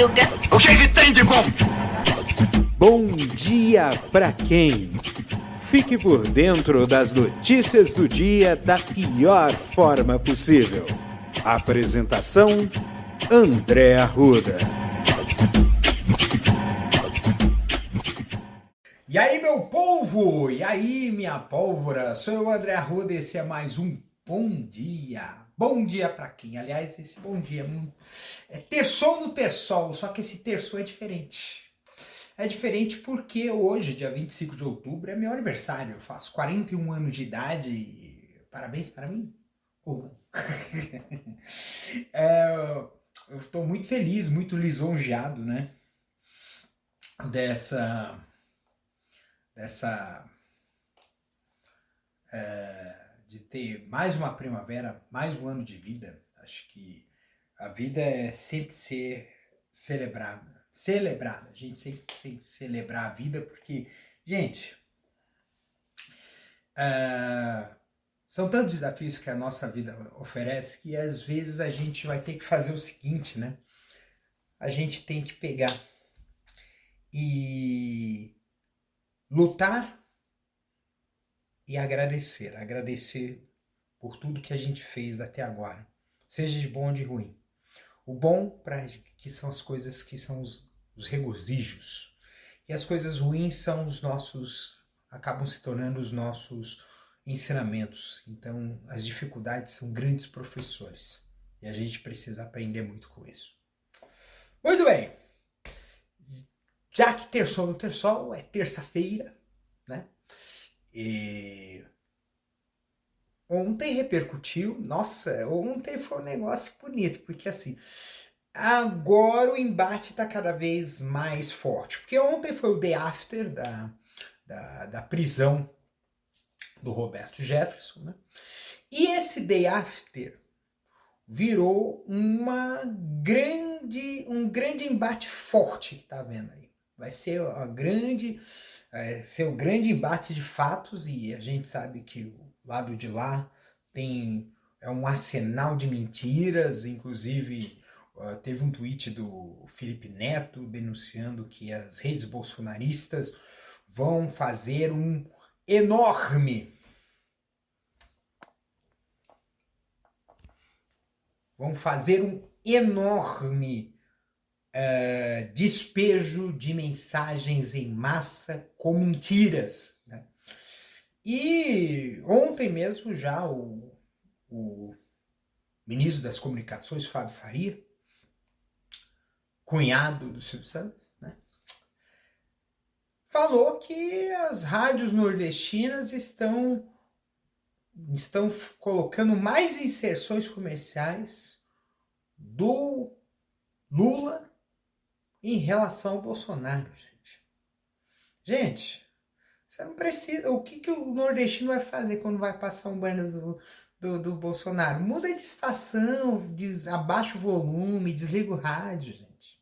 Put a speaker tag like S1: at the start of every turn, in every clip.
S1: Madruga.
S2: O que tem de bom?
S3: Bom dia pra quem? Fique por dentro das notícias do dia da pior forma possível. Apresentação: André Arruda.
S4: E aí, meu polvo? E aí, minha pólvora? Sou eu, André Arruda, e esse é mais um Bom Dia. Bom dia pra quem? Aliás, esse bom dia é terçou no terçol, só que esse terçou é diferente. É diferente porque hoje, dia 25 de outubro, é meu aniversário. Eu faço 41 anos de idade e parabéns para mim. Eu estou muito feliz, muito lisonjeado, né? De ter mais uma primavera, mais um ano de vida. Acho que a vida é sempre ser celebrada. A gente sempre tem que celebrar a vida porque, gente, são tantos desafios que a nossa vida oferece que às vezes a gente vai ter que fazer o seguinte, né? A gente tem que pegar e lutar e agradecer. Agradecer por tudo que a gente fez até agora, seja de bom ou de ruim. O bom que são as coisas que são os regozijos. E as coisas ruins são acabam se tornando os nossos ensinamentos. Então, as dificuldades são grandes professores. E a gente precisa aprender muito com isso. Muito bem. Já que terçou no terçol, é terça-feira, né? E ontem repercutiu, nossa, ontem foi um negócio bonito, porque assim, agora o embate está cada vez mais forte, porque ontem foi o day after da prisão do Roberto Jefferson, né? E esse day after virou um grande embate forte que tá vendo aí. Vai ser o grande embate de fatos, e a gente sabe que o lado de lá é um arsenal de mentiras. Inclusive teve um tweet do Felipe Neto denunciando que as redes bolsonaristas vão fazer um enorme despejo de mensagens em massa com mentiras, né? E ontem mesmo já o ministro das Comunicações, Fábio Faria, cunhado do Silvio Santos, né, falou que as rádios nordestinas estão colocando mais inserções comerciais do Lula em relação ao Bolsonaro, gente. Gente, você não precisa... O que o nordestino vai fazer quando vai passar um banner do Bolsonaro? Muda de estação, abaixa o volume, desliga o rádio, gente.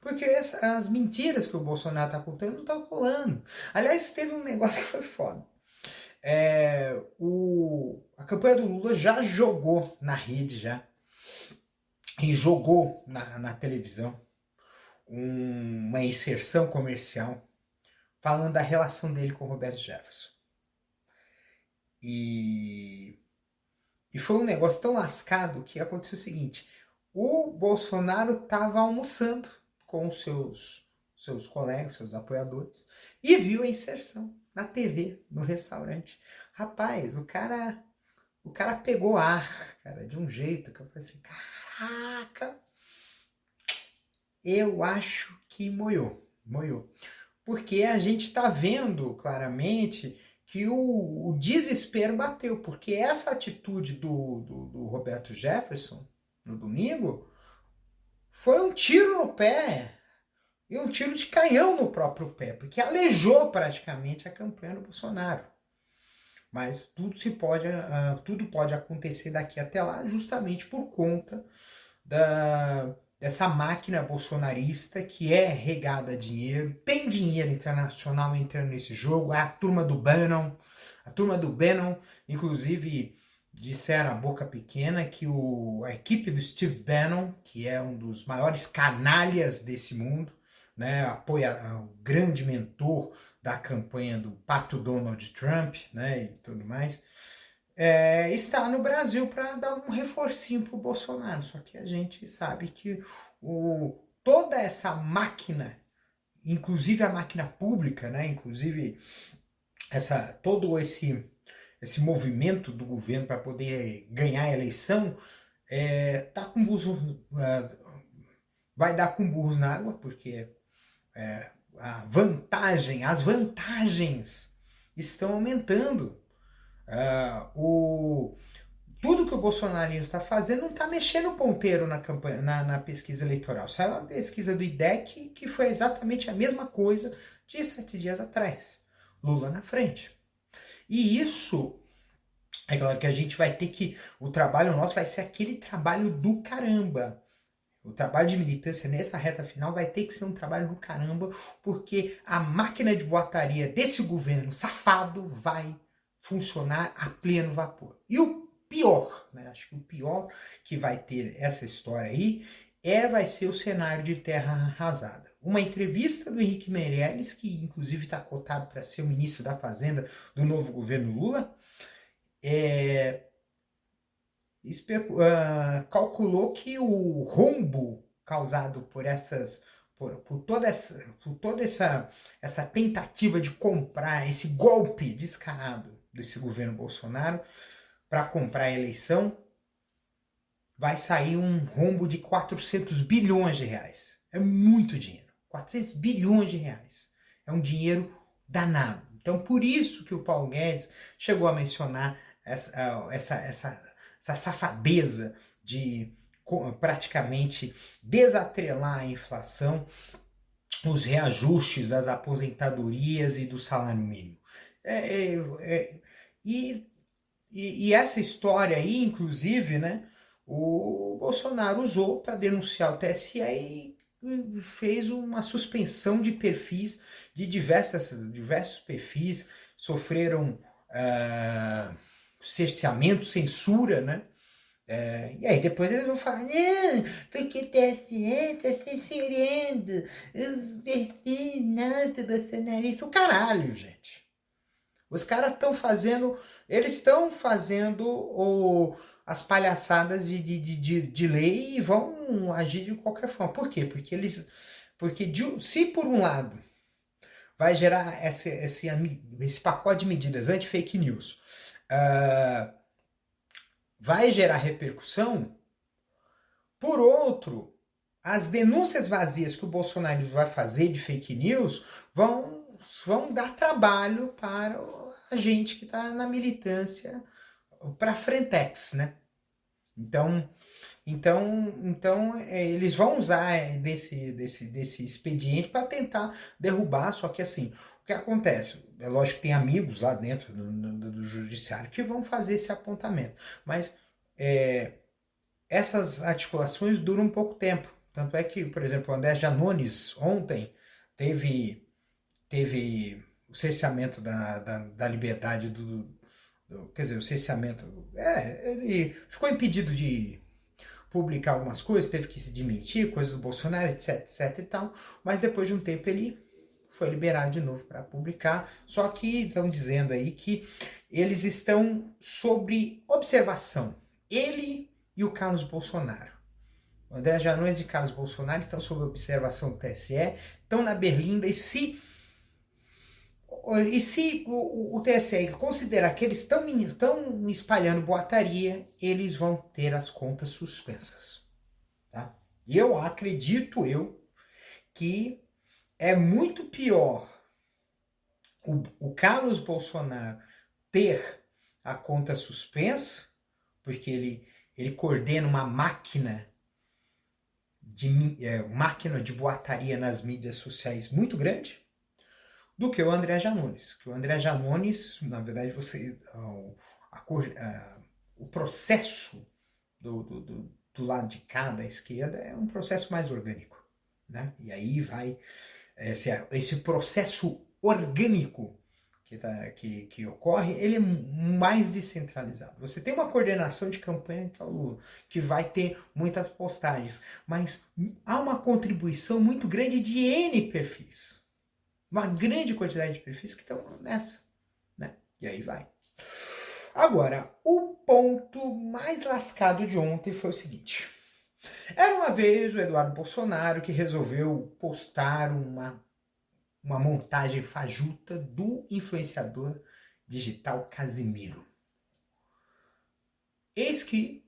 S4: Porque as mentiras que o Bolsonaro tá contando não estão colando. Aliás, teve um negócio que foi foda. A campanha do Lula já jogou na rede, e jogou na televisão uma inserção comercial falando da relação dele com o Roberto Jefferson. E foi um negócio tão lascado que aconteceu o seguinte: o Bolsonaro estava almoçando com os seus colegas, seus apoiadores, e viu a inserção na TV, no restaurante. Rapaz, o cara pegou ar, cara, de um jeito que eu falei assim, caraca, eu acho que moiou. Porque a gente está vendo claramente que o desespero bateu, porque essa atitude do Roberto Jefferson no domingo foi um tiro no pé e um tiro de canhão no próprio pé, porque aleijou praticamente a campanha do Bolsonaro. Mas tudo pode acontecer daqui até lá, justamente por conta dessa máquina bolsonarista que é regada a dinheiro. Tem dinheiro internacional entrando nesse jogo. A turma do Bannon, inclusive, disseram a boca pequena que a equipe do Steve Bannon, que é um dos maiores canalhas desse mundo, né, o grande mentor da campanha do pato Donald Trump, né, e tudo mais, está no Brasil para dar um reforcinho para o Bolsonaro. Só que a gente sabe que toda essa máquina, inclusive a máquina pública, né, inclusive todo esse movimento do governo para poder ganhar a eleição, tá com burros, vai dar com burros na água, porque as vantagens estão aumentando. Tudo que o bolsonarismo está fazendo não está mexendo o ponteiro na campanha, na pesquisa eleitoral. Saiu uma pesquisa do IDEC que foi exatamente a mesma coisa de 7 dias atrás. Lula na frente. E isso, é claro que a gente vai ter que, o trabalho nosso vai ser aquele trabalho do caramba. O trabalho de militância nessa reta final vai ter que ser um trabalho do caramba, porque a máquina de boataria desse governo safado vai funcionar a pleno vapor. E o pior, né, acho que o pior que vai ter essa história aí vai ser o cenário de terra arrasada. Uma entrevista do Henrique Meirelles, que inclusive está cotado para ser o ministro da Fazenda do novo governo Lula, calculou que o rombo causado por toda essa tentativa de comprar, esse golpe descarado desse governo Bolsonaro para comprar a eleição, vai sair um rombo de 400 bilhões de reais. É muito dinheiro. 400 bilhões de reais. É um dinheiro danado. Então, por isso que o Paulo Guedes chegou a mencionar essa safadeza de praticamente desatrelar a inflação, os reajustes das aposentadorias e do salário mínimo. E essa história aí, inclusive, né, o Bolsonaro usou para denunciar o TSE e fez uma suspensão de perfis de diversos perfis, sofreram cerceamento, censura, né? E aí depois eles vão falar, não, porque o TSE está censurando os perfis, nossa, bolsonarista. O caralho, gente. Os caras estão fazendo as palhaçadas de lei e vão agir de qualquer forma. Por quê? Porque se por um lado vai gerar esse pacote de medidas anti-fake news, vai gerar repercussão, por outro, as denúncias vazias que o Bolsonaro vai fazer de fake news vão dar trabalho para a gente que está na militância para a Frentex, né? Então eles vão usar desse expediente para tentar derrubar, só que assim, o que acontece? É lógico que tem amigos lá dentro do judiciário que vão fazer esse apontamento, mas essas articulações duram um pouco tempo. Tanto é que, por exemplo, o André Janones ontem teve o cerceamento da liberdade quer dizer, o cerceamento, ele ficou impedido de publicar algumas coisas, teve que se demitir, coisas do Bolsonaro, etc e tal, mas depois de um tempo ele foi liberado de novo para publicar, só que estão dizendo aí que eles estão sob observação, ele e o Carlos Bolsonaro. O André Janones e Carlos Bolsonaro estão sob observação do TSE, estão na berlinda, e se o TSE considerar que eles estão espalhando boataria, eles vão ter as contas suspensas. Tá? E eu acredito que é muito pior o Carlos Bolsonaro ter a conta suspensa, porque ele coordena uma máquina de boataria nas mídias sociais muito grande, do que o André Janones. Que o André Janones, na verdade, o processo do lado de cá, da esquerda, é um processo mais orgânico. Né? E aí vai esse processo orgânico, que ocorre, ele é mais descentralizado. Você tem uma coordenação de campanha, que é o Lula, que vai ter muitas postagens, mas há uma contribuição muito grande de N perfis. Uma grande quantidade de perfis que estão nessa, né? E aí vai. Agora, o ponto mais lascado de ontem foi o seguinte. Era uma vez o Eduardo Bolsonaro que resolveu postar uma montagem fajuta do influenciador digital Casimiro. Eis que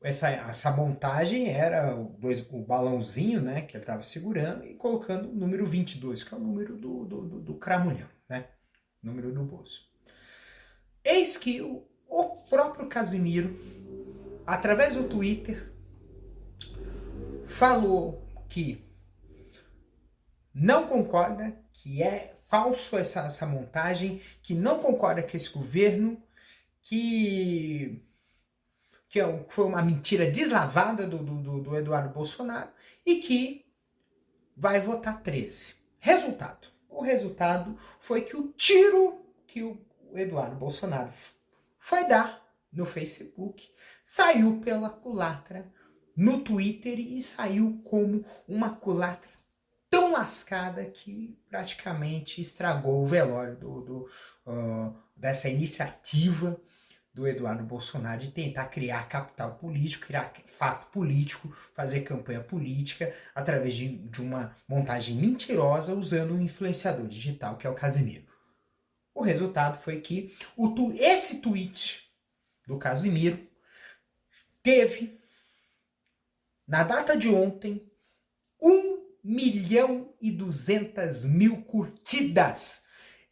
S4: essa montagem era o balãozinho, né, que ele estava segurando e colocando o número 22, que é o número do cramulhão, né, número do bolso. Eis que o próprio Casimiro, através do Twitter, falou que não concorda, que é falso essa montagem, que não concorda com esse governo, que foi uma mentira deslavada do Eduardo Bolsonaro e que vai votar 13. Resultado. O resultado foi que o tiro que o Eduardo Bolsonaro foi dar no Facebook saiu pela culatra no Twitter e saiu como uma culatra tão lascada que praticamente estragou o velório dessa iniciativa do Eduardo Bolsonaro de tentar criar capital político, criar fato político, fazer campanha política através de uma montagem mentirosa usando um influenciador digital que é o Casimiro. O resultado foi que esse tweet do Casimiro teve, na data de ontem, 1.200.000 curtidas.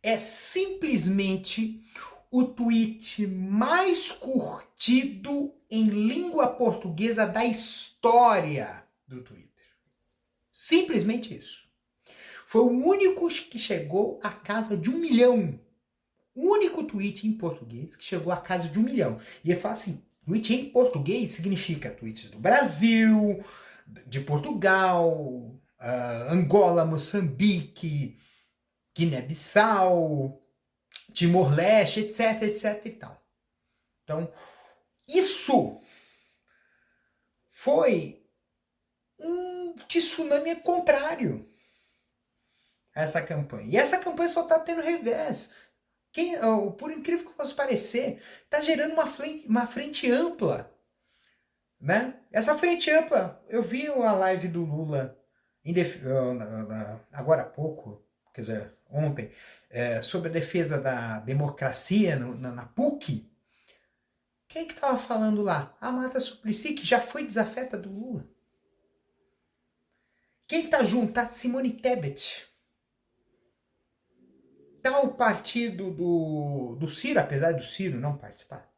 S4: É simplesmente o tweet mais curtido em língua portuguesa da história do Twitter. Simplesmente isso. Foi o único que chegou à casa de 1 milhão. O único tweet em português que chegou à casa de 1 milhão. E ele fala assim, tweet em português significa tweets do Brasil, de Portugal, Angola, Moçambique, Guiné-Bissau, Timor-Leste, etc, etc e tal. Então, isso foi um tsunami contrário a essa campanha. E essa campanha só está tendo revés. Por incrível que possa parecer, está gerando uma frente ampla. Né? Essa frente ampla, eu vi a live do Lula agora há pouco, quer dizer, ontem, sobre a defesa da democracia na PUC. Quem que estava falando lá? A Marta Suplicy, que já foi desafeta do Lula. Quem está junto? Tá Simone Tebet. Tá o partido do Ciro, apesar do Ciro não participar.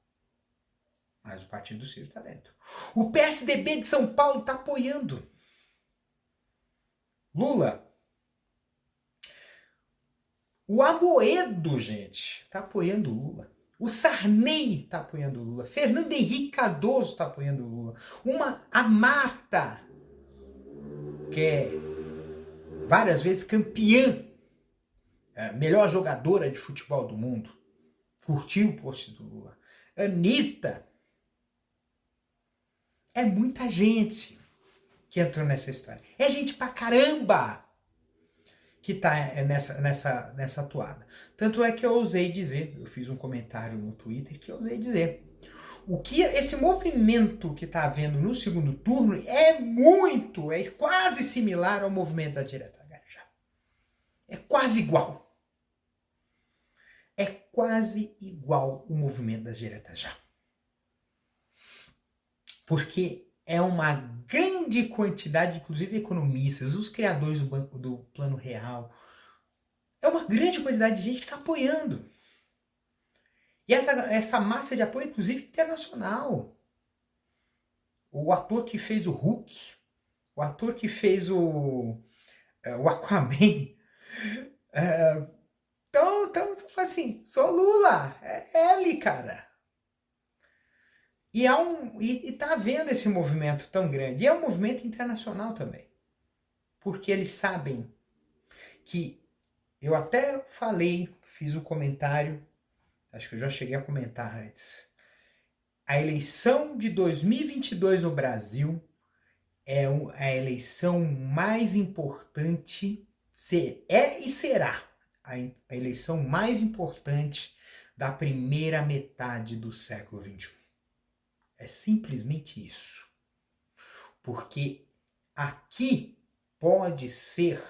S4: Mas o partido do Ciro está dentro. O PSDB de São Paulo está apoiando Lula. O Amoedo, gente, está apoiando Lula. O Sarney está apoiando Lula. Fernando Henrique Cardoso está apoiando Lula. A Marta, que é várias vezes campeã, melhor jogadora de futebol do mundo, curtiu o post do Lula. Anitta. É muita gente que entrou nessa história. É gente pra caramba que tá nessa atuada. Tanto é que eu ousei dizer, eu fiz um comentário no Twitter que eu ousei dizer, o que esse movimento que tá havendo no segundo turno é quase similar ao movimento da direita já. É quase igual. É quase igual o movimento das diretas já. Porque é uma grande quantidade, inclusive economistas, os criadores do Plano Real, é uma grande quantidade de gente que está apoiando. E essa massa de apoio, inclusive internacional. O ator que fez o Hulk, o ator que fez o Aquaman, então, assim, sou Lula, é ele, cara. E tá havendo esse movimento tão grande. E é um movimento internacional também. Porque eles sabem que eu até falei, fiz um comentário, acho que eu já cheguei a comentar antes. A eleição de 2022 no Brasil é a eleição mais importante, e será a eleição mais importante da primeira metade do século XXI. É simplesmente isso. Porque aqui pode ser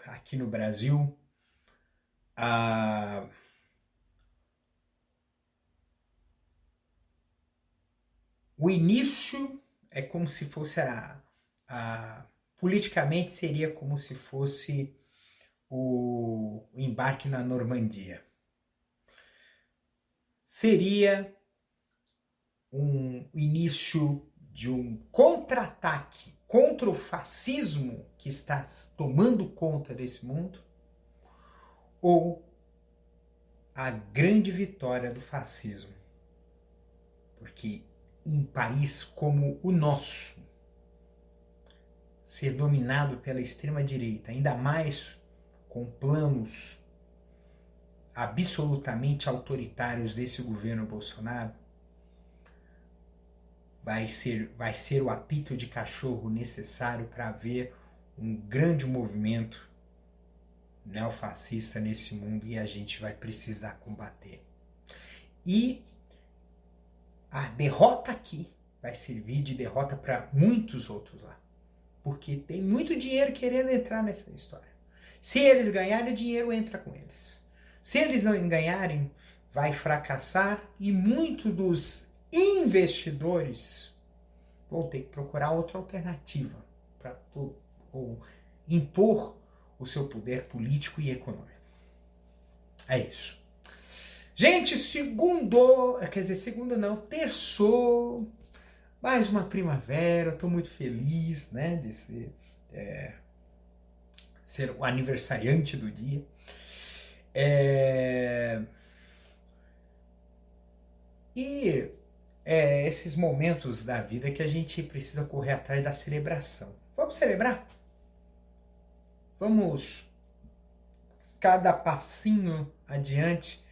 S4: aqui no Brasil o início é como se fosse politicamente seria como se fosse o embarque na Normandia. Seria um início de um contra-ataque contra o fascismo que está tomando conta desse mundo, ou a grande vitória do fascismo. Porque um país como o nosso, ser dominado pela extrema-direita, ainda mais com planos absolutamente autoritários desse governo Bolsonaro, vai ser o apito de cachorro necessário para haver um grande movimento neofascista nesse mundo, e a gente vai precisar combater. E a derrota aqui vai servir de derrota para muitos outros lá. Porque tem muito dinheiro querendo entrar nessa história. Se eles ganharem, o dinheiro entra com eles. Se eles não ganharem, vai fracassar, e muitos dos investidores vão ter que procurar outra alternativa para impor o seu poder político e econômico. É isso. Gente, terçou, mais uma primavera, eu tô muito feliz, né, de ser o aniversariante do dia. Esses momentos da vida que a gente precisa correr atrás da celebração. Vamos celebrar? Vamos, cada passinho adiante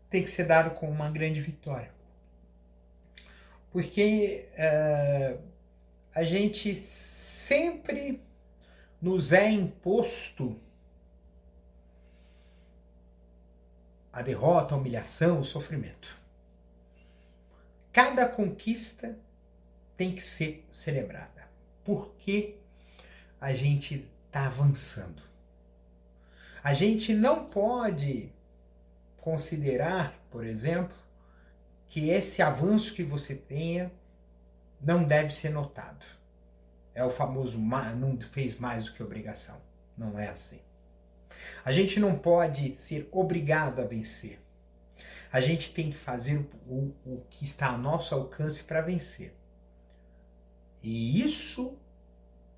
S4: tem que ser dado com uma grande vitória. Porque a gente sempre nos é imposto a derrota, a humilhação, o sofrimento. Cada conquista tem que ser celebrada, porque a gente está avançando. A gente não pode considerar, por exemplo, que esse avanço que você tenha não deve ser notado. É o famoso não fez mais do que obrigação. Não é assim. A gente não pode ser obrigado a vencer. A gente tem que fazer o que está ao nosso alcance para vencer. E isso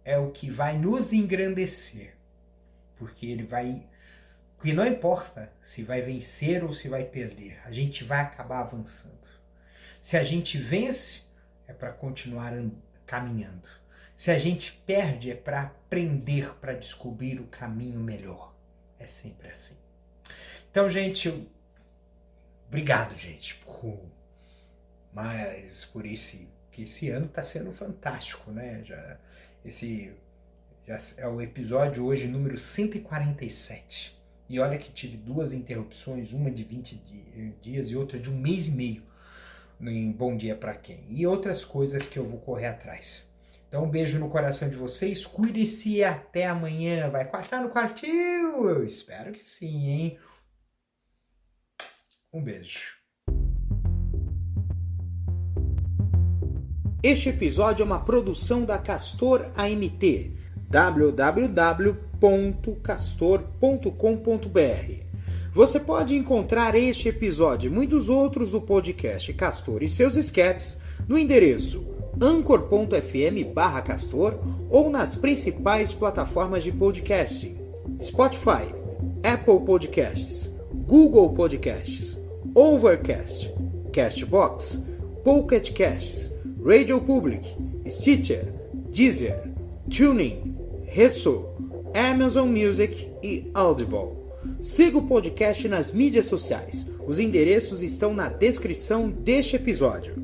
S4: é o que vai nos engrandecer. Porque não importa se vai vencer ou se vai perder, a gente vai acabar avançando. Se a gente vence, é para continuar caminhando. Se a gente perde, é para aprender, para descobrir o caminho melhor. É sempre assim. Então, gente, obrigado, gente, por esse ano está sendo fantástico, né? Já é o episódio hoje número 147. E olha que tive 2 interrupções, uma de 20 dias e outra de 1 mês e meio em Bom Dia Pra Quem. E outras coisas que eu vou correr atrás. Então, um beijo no coração de vocês. Cuide-se e até amanhã. Vai quartar no quartil? Eu espero que sim, hein? Um beijo.
S3: Este episódio é uma produção da Castor AMT. www.castor.com.br. Você pode encontrar este episódio e muitos outros do podcast Castor e seus escapes no endereço anchor.fm/castor ou nas principais plataformas de podcasting: Spotify, Apple Podcasts, Google Podcasts, Overcast, Castbox, Pocket Casts, Radio Public, Stitcher, Deezer, TuneIn, Resso, Amazon Music e Audible. Siga o podcast nas mídias sociais. Os endereços estão na descrição deste episódio.